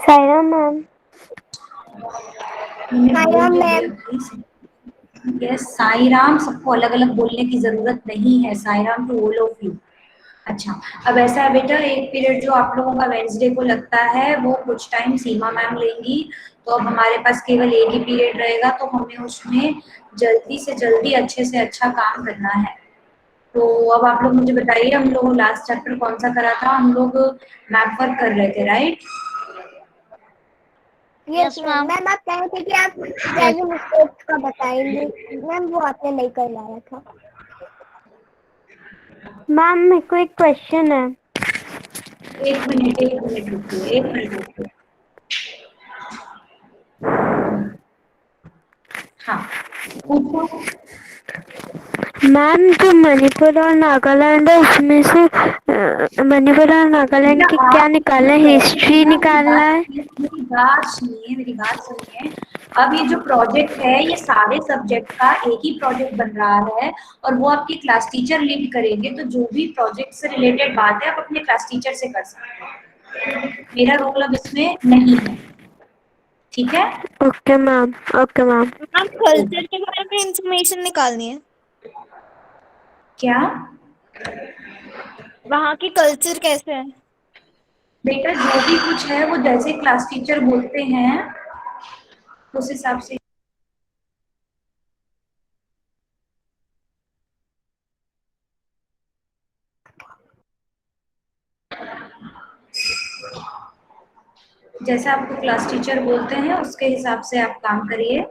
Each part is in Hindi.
Saira ma'am. Sairam ma'am. Yes Sairam, सबको अलग अलग बोलने की जरूरत नहीं है। Sairam to all of you. अच्छा, अब ऐसा है बेटा, एक पीरियड जो आप लोगों का वेंसडे को लगता है वो कुछ टाइम सीमा मैम लेंगी, तो अब हमारे पास केवल एक ही पीरियड रहेगा, तो हमें उसमें जल्दी से जल्दी अच्छे से अच्छा काम करना है। तो अब आप लोग मुझे बताइए, हम लोग लास्ट चैप्टर कौन सा करा था? हम लोग मैप वर्क कर रहे थे, राइट? Yes ma'am. मैम आप कह रहे थे कि आप प्रेजेंट स्टेट का बताएंगे, मैम वो आपने नहीं करवाया था। मैम मेरे को एक क्वेश्चन है। एक मिनट रुकिए, एक मिनट रुकिए। हाँ, पूछो। मैम जो मणिपुर और नागालैंड है उसमें से मणिपुर और नागालैंड की क्या निकालना है? हिस्ट्री निकालना है। मेरी बात सुनिए। अब ये जो प्रोजेक्ट है, ये सारे सब्जेक्ट का एक ही प्रोजेक्ट बन रहा है और वो आपके क्लास टीचर लीड करेंगे, तो जो भी प्रोजेक्ट से रिलेटेड बात है आप अपने क्लास टीचर से कर सकते हैं। मेरा रोल अब इसमें नहीं है, ठीक है? Okay ma'am, okay ma'am. Ma'am culture के बारे में इंफॉर्मेशन निकालनी है। क्या वहाँ की कल्चर कैसे है? बेटा, जो भी कुछ है वो जैसे क्लास टीचर बोलते हैं उस हिसाब से। जैसा आपको क्लास टीचर बोलते हैं उसके हिसाब से आप काम करिए।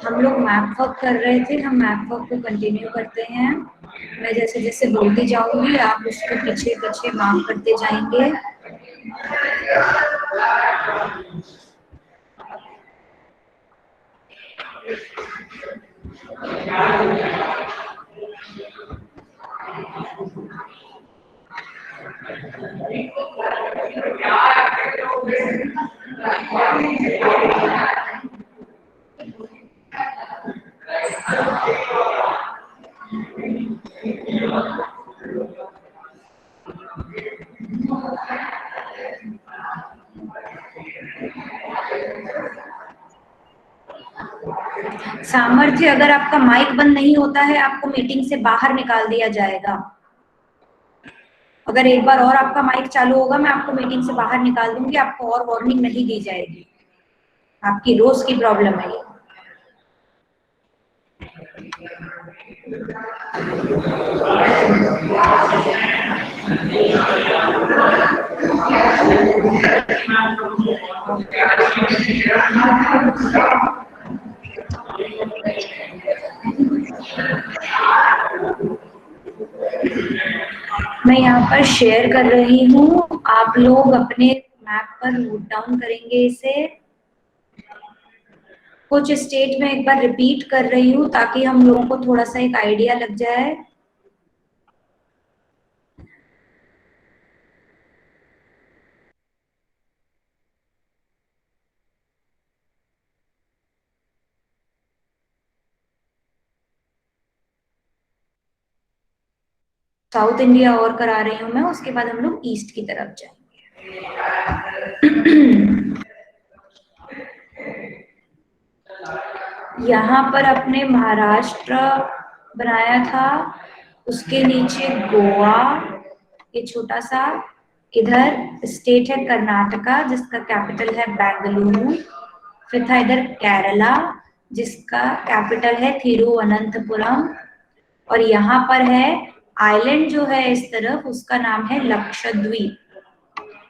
हम लोग मैप वर्क कर रहे थे, हम मैप वर्क को कंटिन्यू करते हैं। मैं जैसे जैसे बोलती जाऊंगी आप उसको पीछे पीछे मार्क करते जाएंगे। सामर्थ्य, अगर आपका माइक बंद नहीं होता है आपको मीटिंग से बाहर निकाल दिया जाएगा। अगर एक बार और आपका माइक चालू होगा मैं आपको मीटिंग से बाहर निकाल दूंगी, आपको और वार्निंग नहीं दी जाएगी। आपकी रोज की प्रॉब्लम है ये। मैं यहाँ पर शेयर कर रही हूँ, आप लोग अपने मैप पर नोट डाउन करेंगे इसे। कुछ स्टेट में एक बार रिपीट कर रही हूँ ताकि हम लोगों को थोड़ा सा एक आइडिया लग जाए। साउथ इंडिया और करा रही हूँ मैं, उसके बाद हम लोग ईस्ट की तरफ जाएंगे। यहाँ पर अपने महाराष्ट्र बनाया था, उसके नीचे गोवा, ये छोटा सा। इधर स्टेट है कर्नाटका जिसका कैपिटल है बेंगलुरु। फिर था इधर केरला जिसका कैपिटल है थिरुवनंतपुरम। और यहाँ पर है आइलैंड जो है इस तरफ, उसका नाम है लक्षद्वीप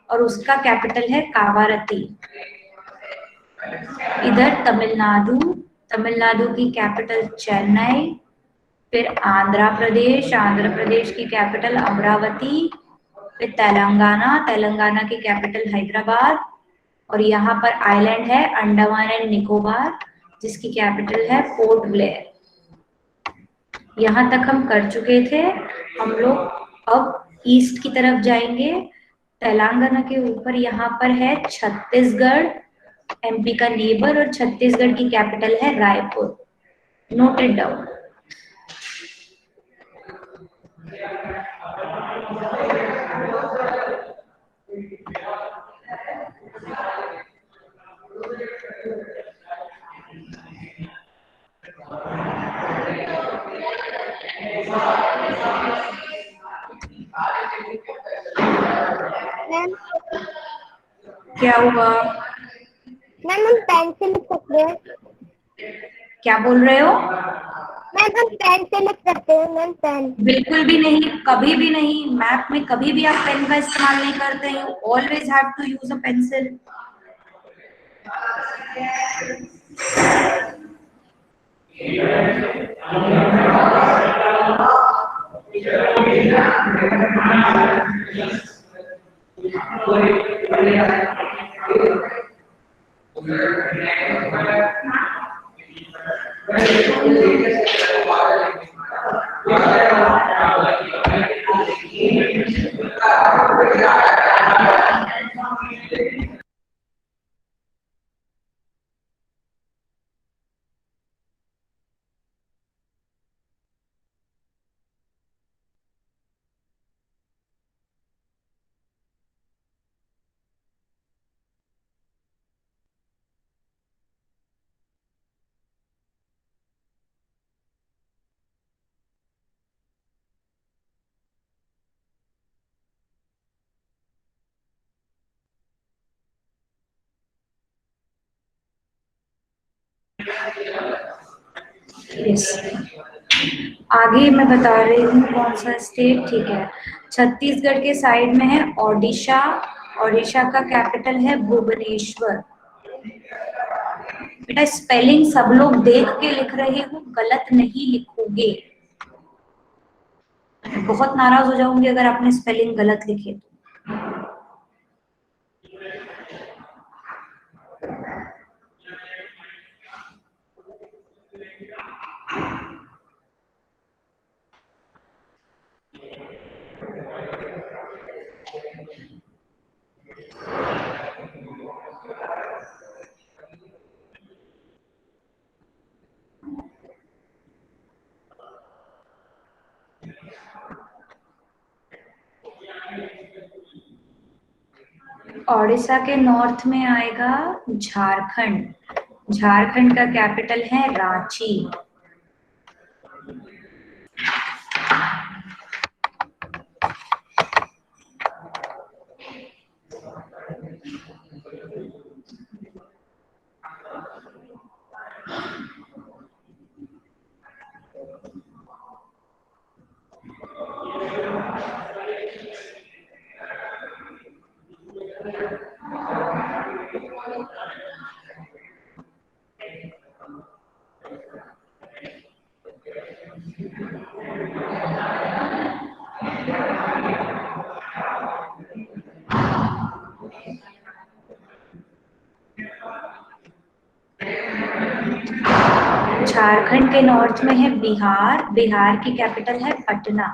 और उसका कैपिटल है कावारती। इधर तमिलनाडु, तमिलनाडु की कैपिटल चेन्नई। फिर आंध्र प्रदेश, आंध्र प्रदेश की कैपिटल अमरावती। फिर तेलंगाना, तेलंगाना की कैपिटल हैदराबाद। और यहाँ पर आइलैंड है अंडमान एंड निकोबार जिसकी कैपिटल है पोर्ट ब्लेयर। यहाँ तक हम कर चुके थे। हम लोग अब ईस्ट की तरफ जाएंगे। तेलंगाना के ऊपर यहाँ पर है छत्तीसगढ़, एमपी का नेबर, और छत्तीसगढ़ की कैपिटल है Raipur. Note it down. Ma'am क्या हुआ? मैम हम पेन से लिख सकते हैं। क्या बोल रहे हो? मैम हम पेन से लिख सकते हैं मैम, पेन। बिल्कुल भी नहीं, कभी भी नहीं। मैप में कभी भी आप पेन का इस्तेमाल नहीं करते हैं। You always have to use a pencil. Yes, आगे मैं बता रही हूँ कौन सा स्टेट। ठीक है, छत्तीसगढ़ के साइड में है ओडिशा। ओडिशा का कैपिटल है भुवनेश्वर। बेटा स्पेलिंग सब लोग देख के लिख रहे हो, गलत नहीं लिखोगे। बहुत नाराज हो जाऊंगी अगर आपने स्पेलिंग गलत लिखे तो। ओडिशा के नॉर्थ में आएगा झारखंड। झारखंड का कैपिटल है रांची। झारखंड के नॉर्थ में है बिहार। बिहार की कैपिटल है पटना।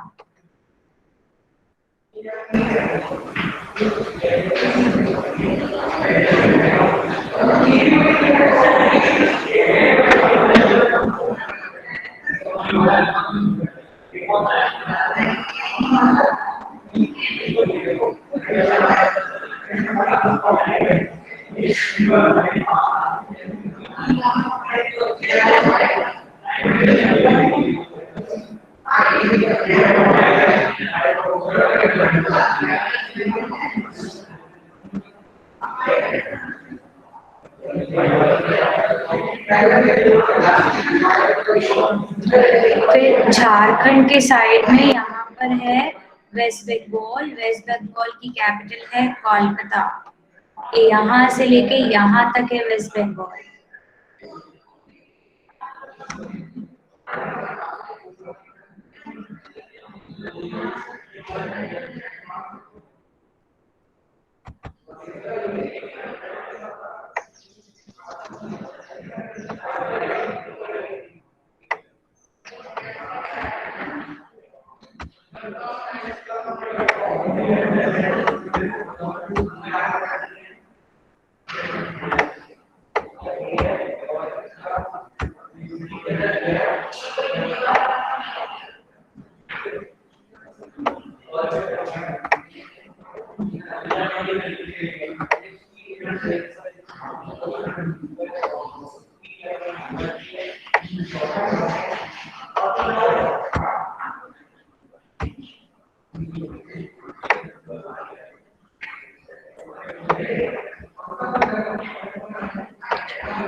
फिर झारखंड के साइड में यहाँ पर है वेस्ट बंगाल। वेस्ट बंगाल की कैपिटल है कोलकाता। ये यहाँ से लेके यहाँ तक है वेस्ट बंगाल।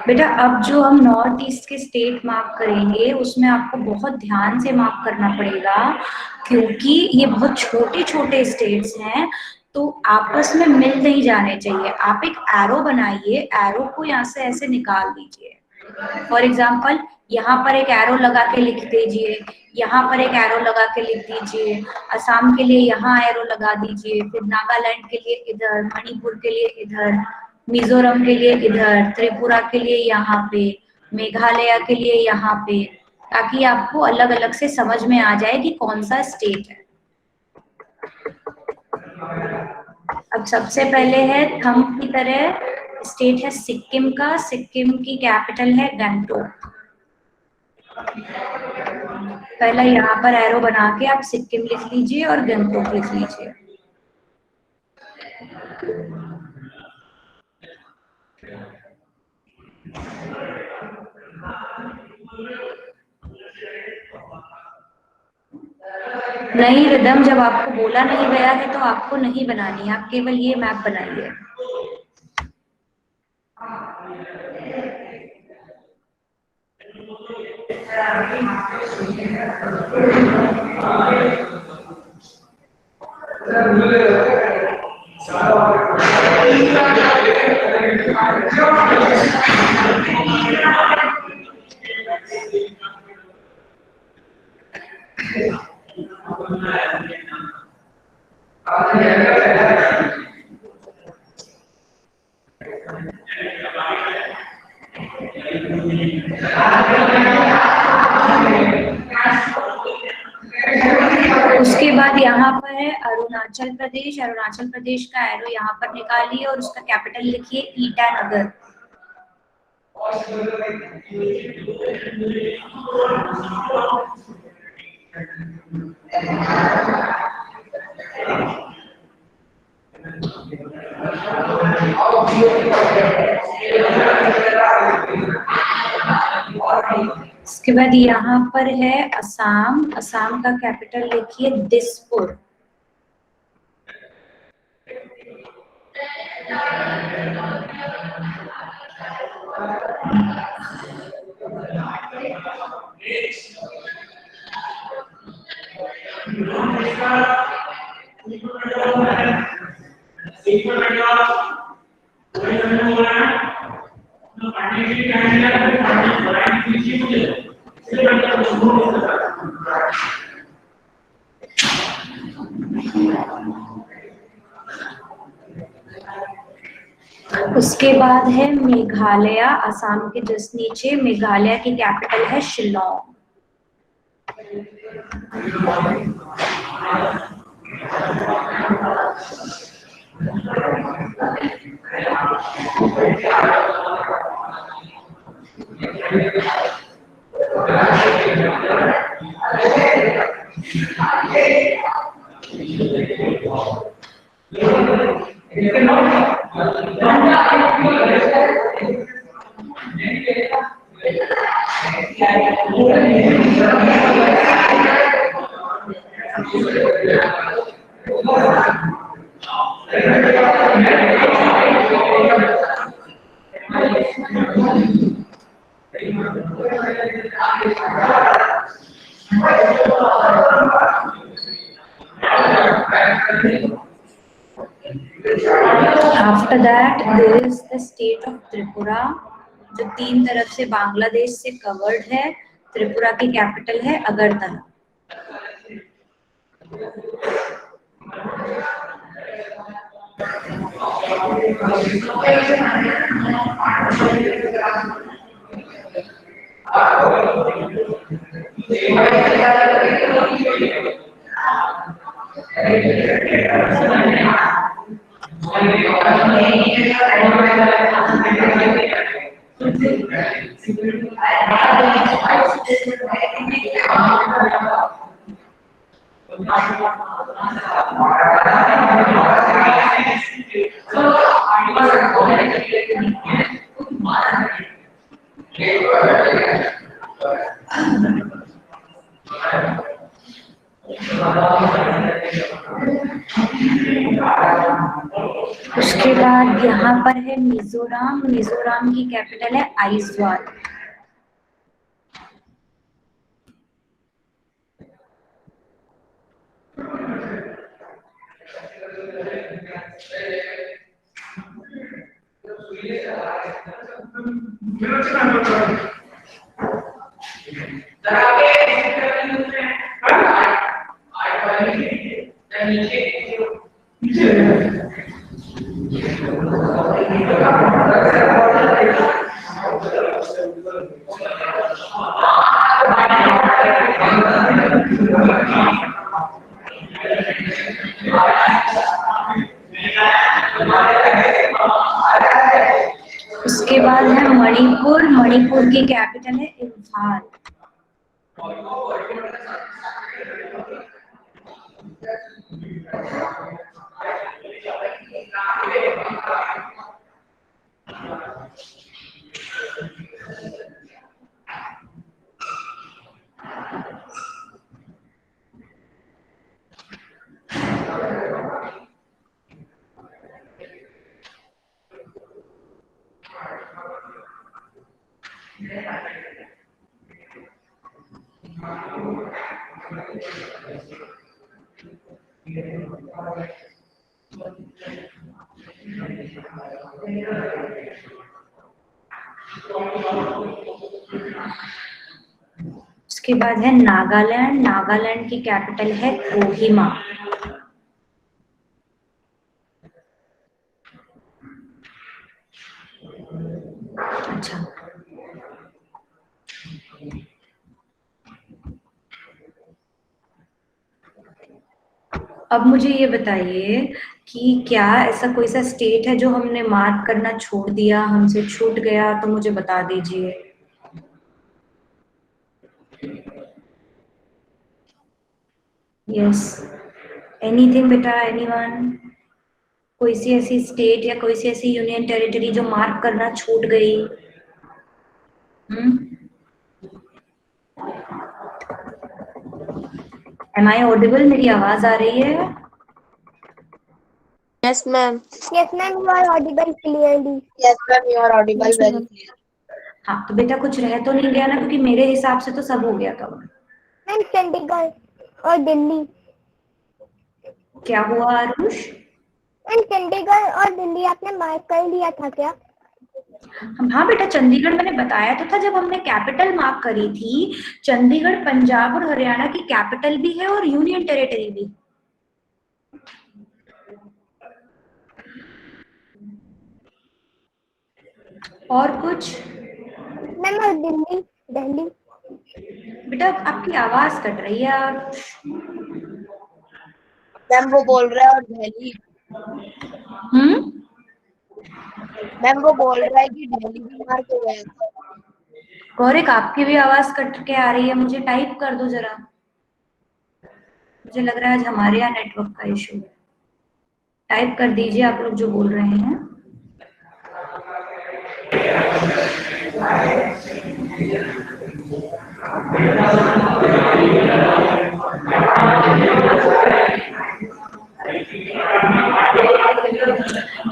बेटा अब जो हम नॉर्थ ईस्ट के स्टेट मार्क करेंगे उसमें आपको बहुत ध्यान से मार्क करना पड़ेगा, क्योंकि ये बहुत छोटे छोटे स्टेट्स हैं, तो आपस में मिल नहीं जाने चाहिए। आप एक एरो बनाइए, एरो को यहाँ से ऐसे निकाल दीजिए। फॉर एग्जाम्पल यहाँ पर एक एरो लगा के लिख दीजिए, यहाँ पर एक एरो लगा के लिख दीजिए, असम के लिए यहाँ एरो लगा दीजिए, फिर नागालैंड के लिए इधर, मणिपुर के लिए इधर, मिजोरम के लिए इधर, त्रिपुरा के लिए यहाँ पे, मेघालय के लिए यहाँ पे, ताकि आपको अलग अलग से समझ में आ जाए कि कौन सा स्टेट है। अब सबसे पहले है थंब की तरह स्टेट है सिक्किम का, सिक्किम की कैपिटल है गंगटोक। पहला यहाँ पर एरो बना के आप सिक्किम लिख लीजिए और गंगटोक लिख लीजिए। नहीं रिदम, जब आपको बोला नहीं गया है तो आपको नहीं बनानी है, आप केवल ये मैप बनाइए। उसके बाद यहाँ पर है अरुणाचल प्रदेश, अरुणाचल प्रदेश का एरो यहाँ पर निकालिए और उसका कैपिटल लिखिए ईटानगर। इसके बाद यहाँ पर है असम, असम का कैपिटल लिखिए दिसपुर। उसके बाद है मेघालय, असम के जस्ट नीचे मेघालय की कैपिटल है Shillong. After that there is the state of Tripura, जो तीन तरफ से बांग्लादेश से कवर्ड है। त्रिपुरा की कैपिटल है अगरतला। उसके बाद यहाँ पर है मिजोरम। मिजोरम की कैपिटल है आइजवाल। उसके बाद है मणिपुर। मणिपुर की कैपिटल है इम्फाल। उसके बाद है नागालैंड। नागालैंड की कैपिटल है कोहिमा। अच्छा, अब मुझे ये बताइए कि क्या ऐसा कोई सा स्टेट है जो हमने मार्क करना छोड़ दिया, हमसे छूट गया, तो मुझे बता दीजिए। यस, एनीथिंग बेटा, एनीवन? कोई सी ऐसी स्टेट या कोई सी ऐसी यूनियन टेरिटरी जो मार्क करना छूट गई? Am I audible? मेरी आवाज आ रही है? Yes, ma'am. Yes, ma'am, you are audible clearly. Yes, ma'am. You are audible Yes, very ma'am. clear. हाँ, तो बेटा कुछ रह तो नहीं गया ना, क्योंकि मेरे हिसाब से तो सब हो गया था। मैम चंडीगढ़ और दिल्ली। क्या हुआ आरुष? मैम चंडीगढ़ और दिल्ली आपने मार्क कर लिया था क्या? हाँ बेटा, चंडीगढ़ मैंने बताया तो था जब हमने कैपिटल मार्क करी थी। चंडीगढ़ पंजाब और हरियाणा की कैपिटल भी है और यूनियन टेरिटरी भी। और कुछ? मैम और दिल्ली, दिल्ली। बेटा आपकी आवाज कट रही है आरुष। मैम वो बोल रहा है और दिल्ली। मैम वो बोल रहा है कि दिल्ली भी मार्क हो गया था। गौरिक, आपकी भी आवाज कट के आ रही है, मुझे टाइप कर दो जरा। मुझे लग रहा है आज हमारे यहाँ नेटवर्क का इशू है। टाइप कर दीजिए आप लोग जो बोल रहे हैं।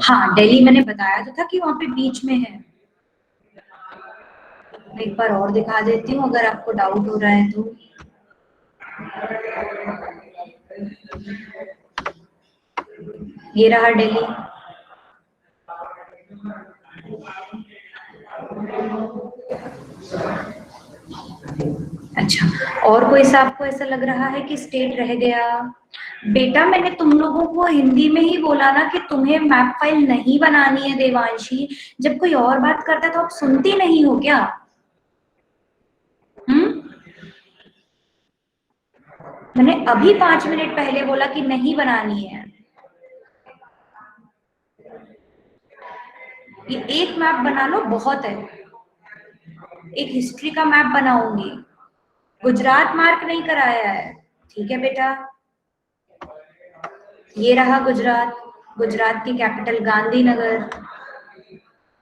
हाँ, दिल्ली मैंने बताया तो था कि वहां पे बीच में है। एक बार और दिखा देती हूँ अगर आपको डाउट हो रहा है तो। ये रहा दिल्ली। अच्छा, और कोई सा आपको ऐसा लग रहा है कि स्टेट रह गया? बेटा मैंने तुम लोगों को हिंदी में ही बोला ना कि तुम्हें मैप फाइल नहीं बनानी है देवांशी। जब कोई और बात करता है तो आप सुनती नहीं हो क्या? मैंने अभी 5 मिनट पहले बोला कि नहीं बनानी है। ये एक मैप बना लो, बहुत है। एक हिस्ट्री का मैप बनाऊंगी। गुजरात मार्क नहीं कराया है, ठीक है बेटा? ये रहा गुजरात। गुजरात की कैपिटल गांधीनगर।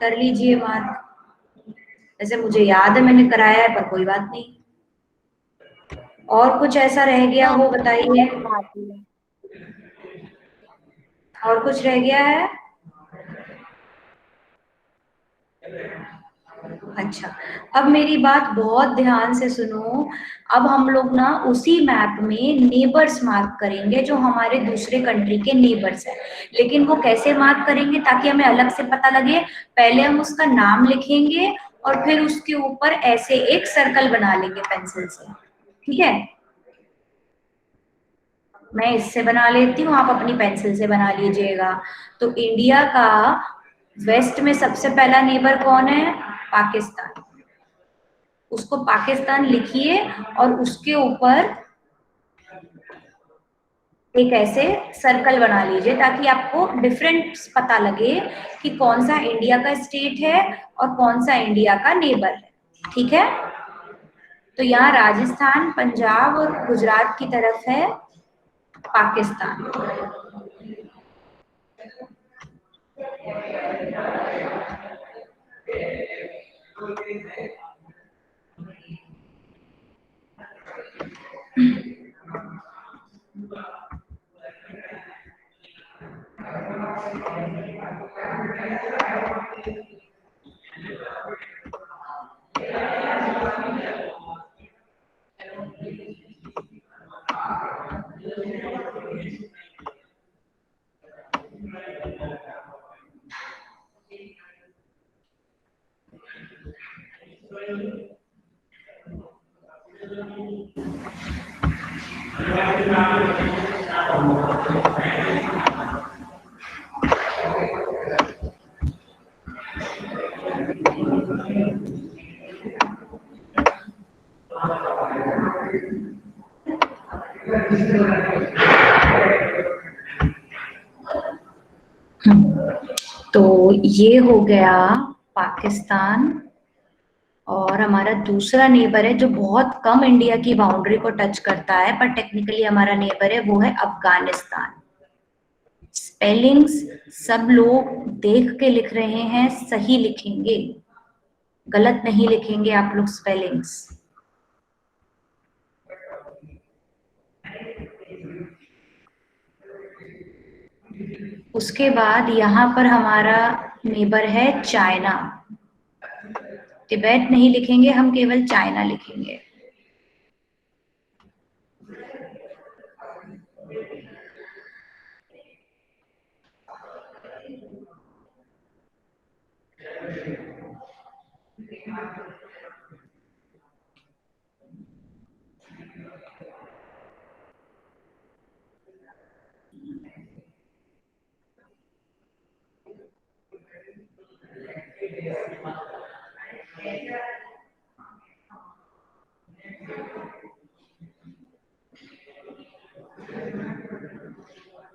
कर लीजिए मार्क। वैसे मुझे याद है मैंने कराया है, पर कोई बात नहीं। और कुछ ऐसा रह गया हो बताइए। और कुछ रह गया है? अच्छा, अब मेरी बात बहुत ध्यान से सुनो। अब हम लोग ना उसी मैप में नेबर्स मार्क करेंगे जो हमारे दूसरे कंट्री के नेबर्स हैं। लेकिन वो कैसे मार्क करेंगे ताकि हमें अलग से पता लगे? पहले हम उसका नाम लिखेंगे और फिर उसके ऊपर ऐसे एक सर्कल बना लेंगे पेंसिल से, ठीक है? मैं इससे बना लेती हूँ, आप अपनी पेंसिल से बना लीजिएगा। तो इंडिया का वेस्ट में सबसे पहला नेबर कौन है? पाकिस्तान। उसको पाकिस्तान लिखिए और उसके ऊपर एक ऐसे सर्कल बना लीजिए ताकि आपको डिफरेंस पता लगे कि कौन सा इंडिया का स्टेट है और कौन सा इंडिया का नेबर है, ठीक है? तो यहाँ राजस्थान, पंजाब और गुजरात की तरफ है पाकिस्तान। तो ये हो गया पाकिस्तान। और हमारा दूसरा नेबर है जो बहुत कम इंडिया की बाउंड्री को टच करता है पर टेक्निकली हमारा नेबर है, वो है अफगानिस्तान। स्पेलिंग्स सब लोग देख के लिख रहे हैं, सही लिखेंगे, गलत नहीं लिखेंगे आप लोग स्पेलिंग्स। उसके बाद यहाँ पर हमारा नेबर है चाइना। तिब्बत नहीं लिखेंगे हम, केवल चाइना लिखेंगे।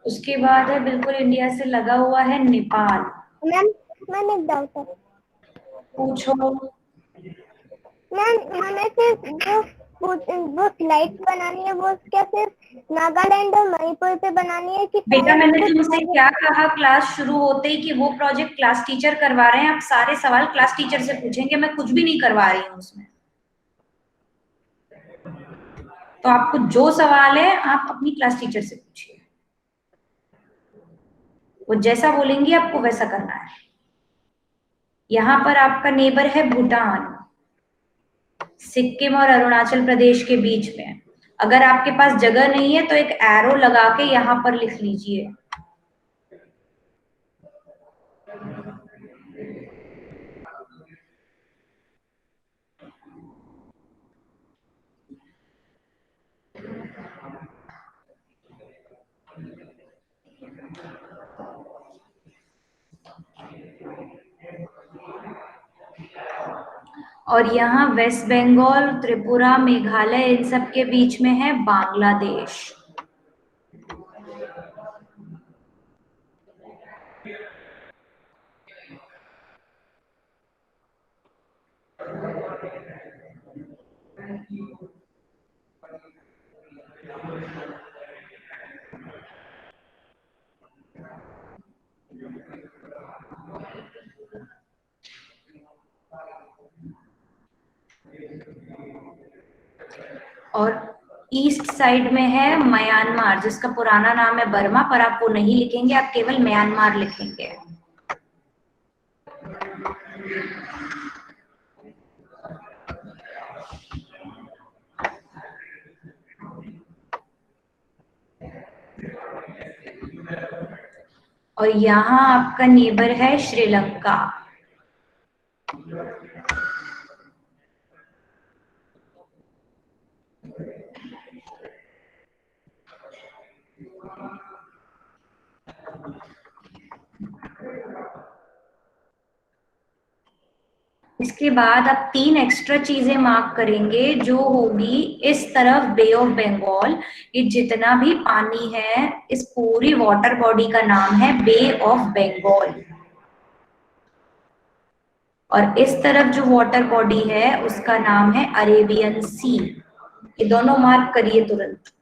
उसके बाद है बिल्कुल इंडिया से लगा हुआ है नेपाल। मैम मैम एक डाउट है। पूछो। मैम हमें सिर्फ वो स्लाइड बनानी है, वो क्या सिर्फ नागालैंड और मणिपुर पे बनानी है कि बेटा मैंने तुमसे क्या कहा क्लास शुरू होते ही कि वो प्रोजेक्ट क्लास टीचर करवा रहे हैं, आप सारे सवाल क्लास टीचर से पूछेंगे, मैं कुछ भी नहीं करवा रही हूँ उसमें। तो आपको जो सवाल है आप अपनी क्लास टीचर से पूछिए, वो जैसा बोलेंगी आपको वैसा करना है। यहाँ पर आपका नेबर है भूटान, सिक्किम और अरुणाचल प्रदेश के बीच में। अगर आपके पास जगह नहीं है तो एक एरो लगा के यहाँ पर लिख लीजिए। और यहाँ वेस्ट बंगाल, त्रिपुरा, मेघालय, इन सब के बीच में है बांग्लादेश। और ईस्ट साइड में है म्यांमार, जिसका पुराना नाम है बर्मा, पर आप वो नहीं लिखेंगे, आप केवल म्यांमार लिखेंगे। और यहाँ आपका नेबर है श्रीलंका। इसके बाद आप 3 एक्स्ट्रा चीजें मार्क करेंगे, जो होगी इस तरफ बे ऑफ बंगाल। ये जितना भी पानी है, इस पूरी वाटर बॉडी का नाम है बे ऑफ बंगाल। और इस तरफ जो वाटर बॉडी है उसका नाम है अरेबियन सी। ये दोनों मार्क करिए तुरंत।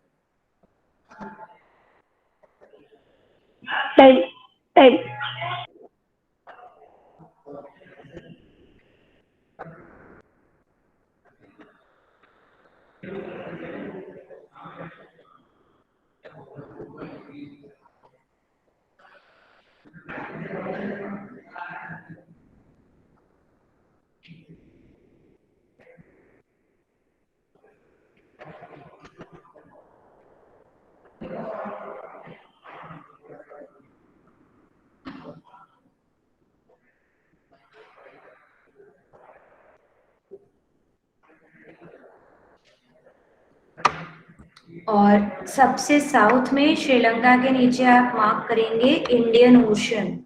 और सबसे साउथ में श्रीलंका के नीचे आप मार्क करेंगे इंडियन ओशन।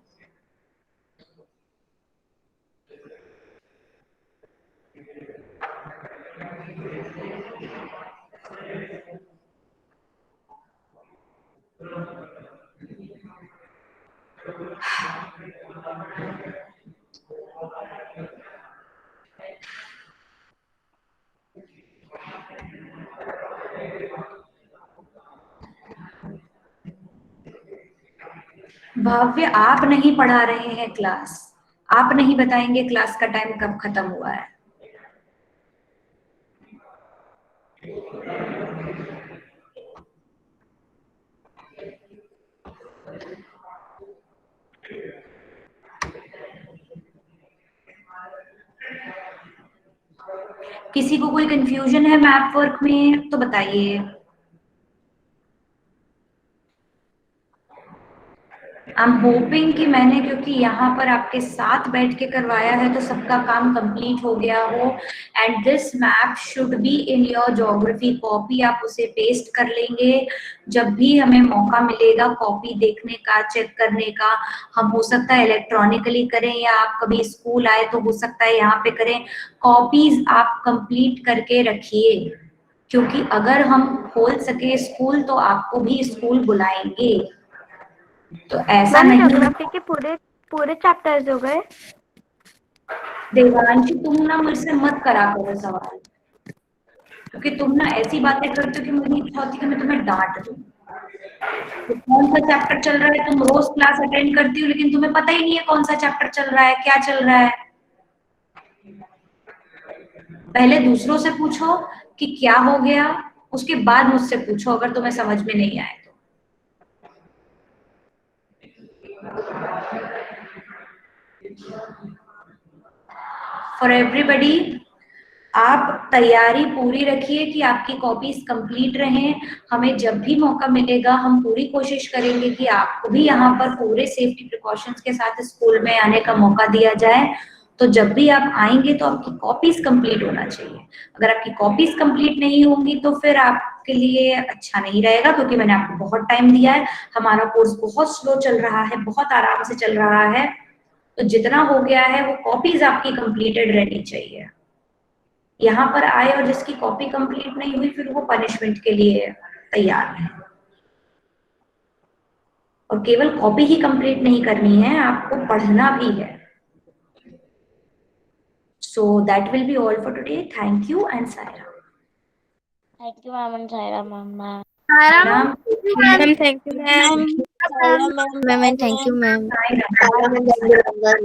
भव्य, आप नहीं पढ़ा रहे हैं क्लास, आप नहीं बताएंगे क्लास का टाइम कब खत्म हुआ है। किसी को कोई कंफ्यूजन है मैप वर्क में तो बताइए। आई एम होपिंग कि मैंने, क्योंकि यहाँ पर आपके साथ बैठ के करवाया है, तो सबका काम कंप्लीट हो गया हो। And this map should be in your geography copy. आप उसे पेस्ट कर लेंगे जब भी हमें मौका मिलेगा कॉपी देखने का, चेक करने का। हम हो सकता है इलेक्ट्रॉनिकली करें, या आप कभी स्कूल आए तो हो सकता है यहाँ पे करें। कॉपीज आप कंप्लीट करके रखिए, क्योंकि अगर हम खोल सके स्कूल तो आपको भी स्कूल बुलाएंगे। तो ऐसा मैम नहीं। ज्योग्राफी के पूरे पूरे चैप्टर्स हो गए। देवांशी, तुम ना मुझसे मत करा करो सवाल, क्योंकि तुम ना ऐसी बातें करते हो कि मुझे इच्छा होती है कि मैं तुम्हें डांट दूं। तो कौन सा चैप्टर चल रहा है, तुम रोज क्लास अटेंड करती हो लेकिन तुम्हें पता ही नहीं है कौन सा चैप्टर चल रहा है, क्या चल रहा है। पहले दूसरों से पूछो कि क्या हो गया, उसके बाद मुझसे पूछो अगर तुम्हें समझ में नहीं आए तो। फॉर एवरीबडी, आप तैयारी पूरी रखिए कि आपकी कॉपीज कंप्लीट रहें। हमें जब भी मौका मिलेगा हम पूरी कोशिश करेंगे कि आपको भी यहाँ पर पूरे सेफ्टी प्रिकॉशंस के साथ स्कूल में आने का मौका दिया जाए। तो जब भी आप आएंगे तो आपकी कॉपीज कंप्लीट होना चाहिए। अगर आपकी कॉपीज कंप्लीट नहीं होंगी तो फिर आपके लिए अच्छा नहीं रहेगा, क्योंकि मैंने आपको बहुत टाइम दिया है। हमारा कोर्स बहुत स्लो चल रहा है, बहुत आराम से चल रहा है। तो जितना हो गया है वो कॉपीज आपकी कंप्लीटेड रहनी चाहिए। यहाँ पर आए और जिसकी कॉपी कंप्लीट नहीं हुई फिर वो पनिशमेंट के लिए तैयार है। और केवल कॉपी ही कंप्लीट नहीं करनी है, आपको पढ़ना भी है। So that will be all for today. Thank you and Saira. Thank you, ma'am, and Saira, ma'am. Ma'am, ma'am thank you ma'am. Ma'am, thank you, ma'am. Saira.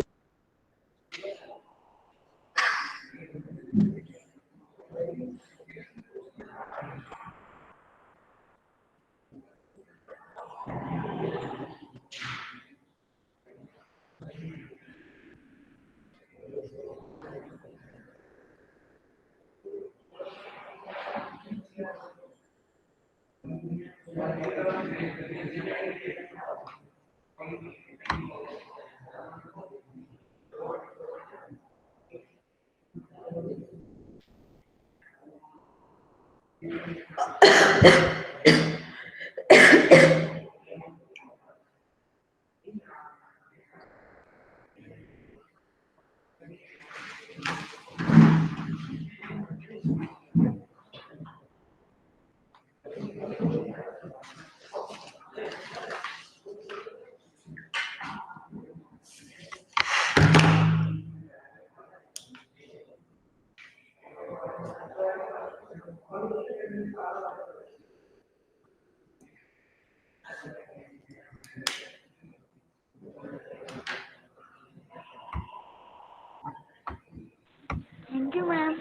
Thank you, ma'am.